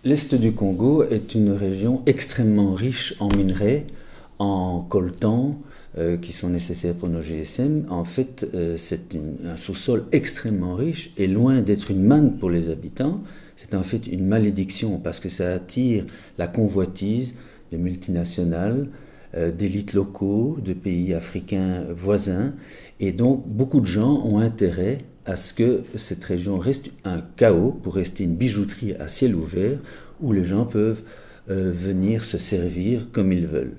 L'Est du Congo est une région extrêmement riche en minerais, en coltan, qui sont nécessaires pour nos GSM. En fait, un sous-sol extrêmement riche et loin d'être une manne pour les habitants. C'est en fait une malédiction parce que ça attire la convoitise de multinationales, d'élites locaux, de pays africains voisins. Et donc, beaucoup de gens ont intérêt à ce que cette région reste un chaos pour rester une bijouterie à ciel ouvert où les gens peuvent venir se servir comme ils veulent.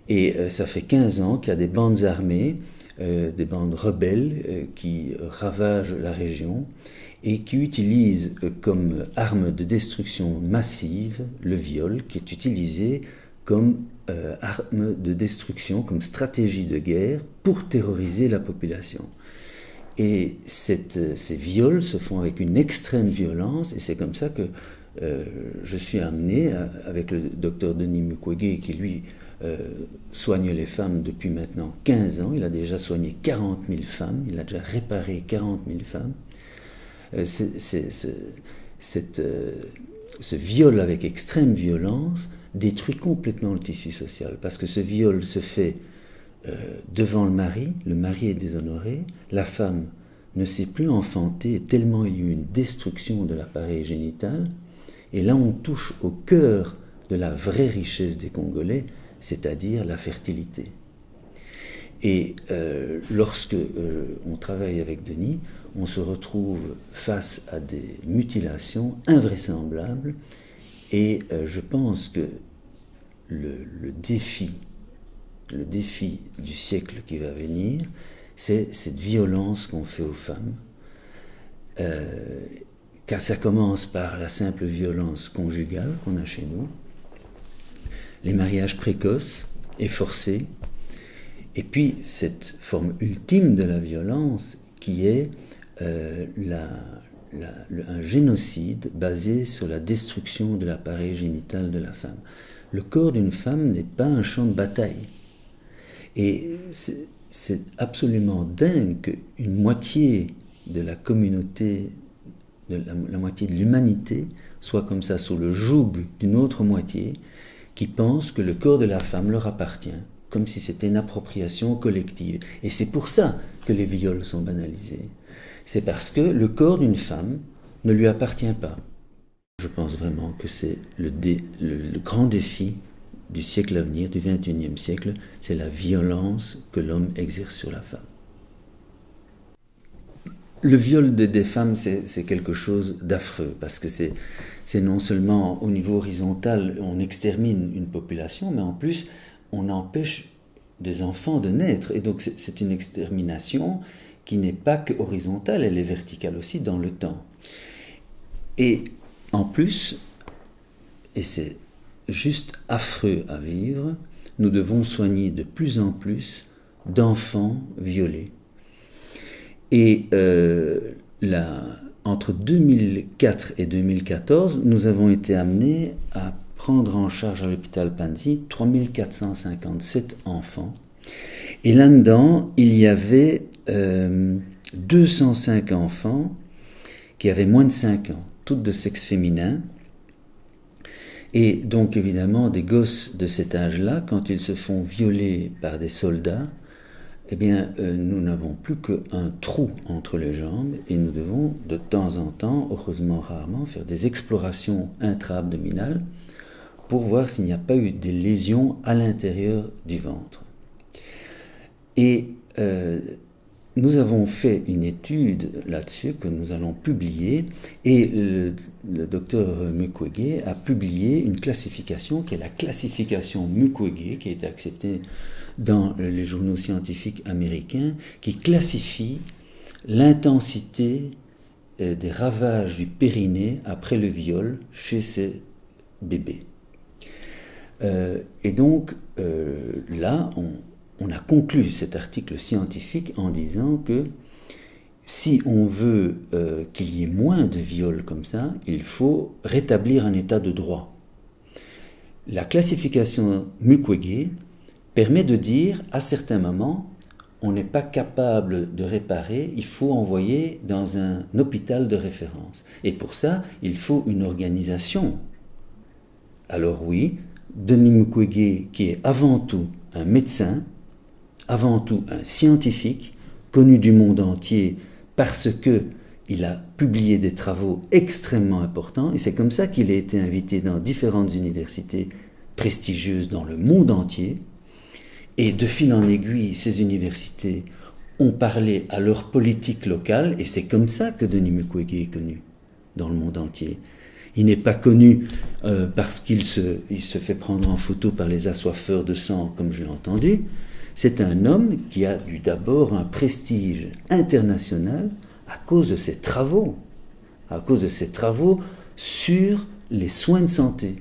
Et ça fait 15 ans qu'il y a des bandes armées, des bandes rebelles qui ravagent la région et qui utilisent comme arme de destruction massive le viol, qui est utilisé comme arme de destruction, comme stratégie de guerre pour terroriser la population. Et ces viols se font avec une extrême violence, et c'est comme ça que je suis amené, avec le docteur Denis Mukwege, qui lui soigne les femmes depuis maintenant 15 ans, il a déjà soigné 40 000 femmes, il a déjà réparé 40 000 femmes. Ce viol avec extrême violence détruit complètement le tissu social, parce que ce viol se fait devant le mari est déshonoré, la femme ne sait plus enfanter tellement il y a eu une destruction de l'appareil génital, et là on touche au cœur de la vraie richesse des Congolais, c'est-à-dire la fertilité. Et lorsque on travaille avec Denis, on se retrouve face à des mutilations invraisemblables, et je pense que le défi du siècle qui va venir, c'est cette violence qu'on fait aux femmes, car ça commence par la simple violence conjugale qu'on a chez nous, les mariages précoces et forcés, et puis cette forme ultime de la violence qui est un génocide basé sur la destruction de l'appareil génital de la femme. Le corps d'une femme n'est pas un champ de bataille. Et c'est absolument dingue qu'une moitié de la communauté, la moitié de l'humanité, soit comme ça sous le joug d'une autre moitié qui pense que le corps de la femme leur appartient, comme si c'était une appropriation collective. Et c'est pour ça que les viols sont banalisés. C'est parce que le corps d'une femme ne lui appartient pas. Je pense vraiment que c'est le grand défi du siècle à venir, du XXIe siècle, c'est la violence que l'homme exerce sur la femme. Le viol des femmes, c'est quelque chose d'affreux, parce que c'est non seulement au niveau horizontal, on extermine une population, mais en plus, on empêche des enfants de naître. Et donc, c'est une extermination qui n'est pas que horizontale, elle est verticale aussi dans le temps. Et en plus, et c'est juste affreux à vivre, nous devons soigner de plus en plus d'enfants violés. Et entre 2004 et 2014, nous avons été amenés à prendre en charge à l'hôpital Panzi 3457 enfants. Et là-dedans, il y avait 205 enfants qui avaient moins de 5 ans, toutes de sexe féminin. Et donc évidemment, des gosses de cet âge-là, quand ils se font violer par des soldats, eh bien, nous n'avons plus qu'un trou entre les jambes et nous devons de temps en temps, heureusement rarement, faire des explorations intra-abdominales pour voir s'il n'y a pas eu des lésions à l'intérieur du ventre. Et nous avons fait une étude là-dessus que nous allons publier, et le docteur Mukwege a publié une classification qui est la classification Mukwege, qui a été acceptée dans les journaux scientifiques américains, qui classifie l'intensité des ravages du périnée après le viol chez ces bébés. Et donc là, on a conclu cet article scientifique en disant que si on veut qu'il y ait moins de viols comme ça, il faut rétablir un état de droit. La classification Mukwege permet de dire, à certains moments, on n'est pas capable de réparer, il faut envoyer dans un hôpital de référence. Et pour ça, il faut une organisation Alors oui, Denis Mukwege, qui est avant tout un médecin, avant tout un scientifique, connu du monde entier parce qu'il a publié des travaux extrêmement importants, et c'est comme ça qu'il a été invité dans différentes universités prestigieuses dans le monde entier. Et de fil en aiguille, ces universités ont parlé à leur politique locale, et c'est comme ça que Denis Mukwege est connu dans le monde entier. Il n'est pas connu parce qu'il se fait prendre en photo par les assoiffeurs de sang, comme je l'ai entendu. C'est un homme qui a eu d'abord un prestige international à cause de ses travaux sur les soins de santé.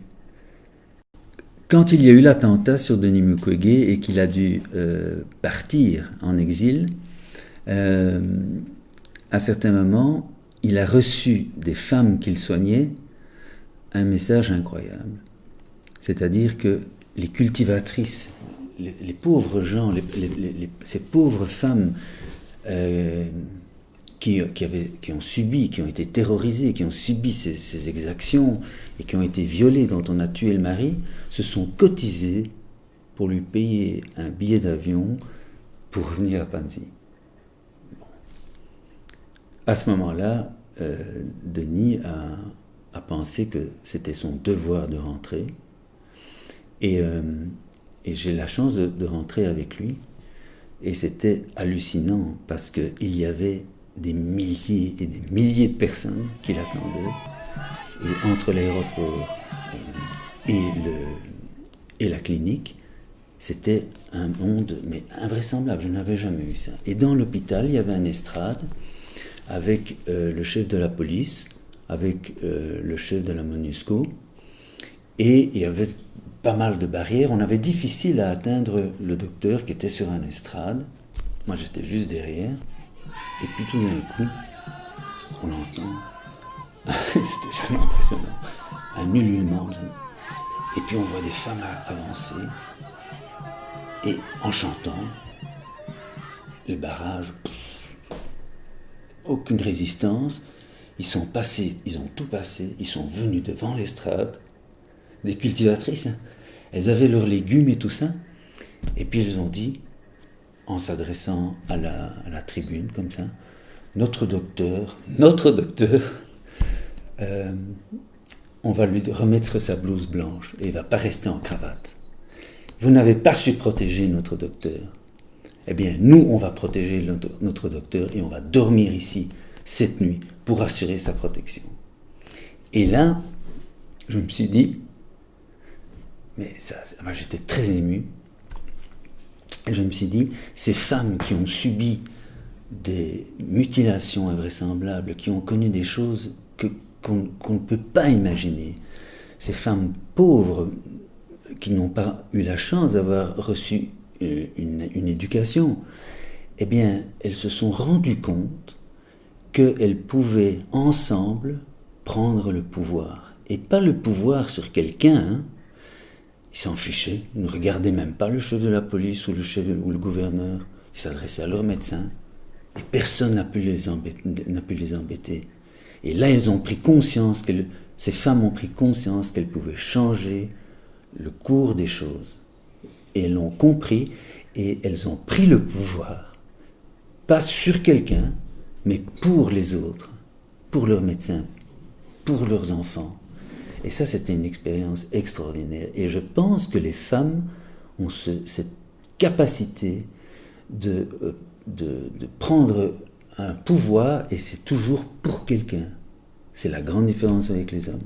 Quand il y a eu l'attentat sur Denis Mukwege et qu'il a dû partir en exil, à certains moments, il a reçu des femmes qu'il soignait un message incroyable. C'est-à-dire que les cultivatrices, les pauvres gens, ces pauvres femmes qui ont subi, qui ont été terrorisées, qui ont subi ces exactions et qui ont été violées, dont on a tué le mari, se sont cotisées pour lui payer un billet d'avion pour revenir à Panzi. Bon. À ce moment-là, Denis a pensé que c'était son devoir de rentrer. Et j'ai la chance de rentrer avec lui. Et c'était hallucinant parce qu'il y avait des milliers et des milliers de personnes qui l'attendaient. Et entre l'aéroport et la clinique, c'était un monde mais invraisemblable. Je n'avais jamais vu ça. Et dans l'hôpital, il y avait une estrade avec le chef de la police, avec le chef de la MONUSCO, et il y avait pas mal de barrières. On avait difficile à atteindre le docteur qui était sur un estrade. Moi, j'étais juste derrière. Et puis tout d'un coup, on entend, c'était vraiment impressionnant, un ululement. Et puis on voit des femmes avancer. Et en chantant, le barrage, aucune résistance. Ils sont passés, ils ont tout passé, ils sont venus devant l'estrade, des cultivatrices, hein. Elles avaient leurs légumes et tout ça, et puis elles ont dit, en s'adressant à la tribune comme ça, notre docteur, on va lui remettre sa blouse blanche et il ne va pas rester en cravate. Vous n'avez pas su protéger notre docteur. Eh bien, nous, on va protéger notre docteur et on va dormir ici cette nuit pour assurer sa protection. Et là, je me suis dit, mais moi j'étais très ému, et je me suis dit, ces femmes qui ont subi des mutilations invraisemblables, qui ont connu des choses qu'on ne peut pas imaginer, ces femmes pauvres qui n'ont pas eu la chance d'avoir reçu une éducation, eh bien, elles se sont rendues compte qu'elles pouvaient ensemble prendre le pouvoir. Et pas le pouvoir sur quelqu'un, hein. Ils s'en fichaient, ils ne regardaient même pas le chef de la police ou le gouverneur. Ils s'adressaient à leur médecin. Et personne n'a pu les embêter. Et là, elles ont pris conscience, ces femmes ont pris conscience qu'elles pouvaient changer le cours des choses. Et elles l'ont compris, et elles ont pris le pouvoir, pas sur quelqu'un, mais pour les autres, pour leurs médecins, pour leurs enfants. Et ça, c'était une expérience extraordinaire. Et je pense que les femmes ont cette capacité de prendre un pouvoir, et c'est toujours pour quelqu'un. C'est la grande différence avec les hommes.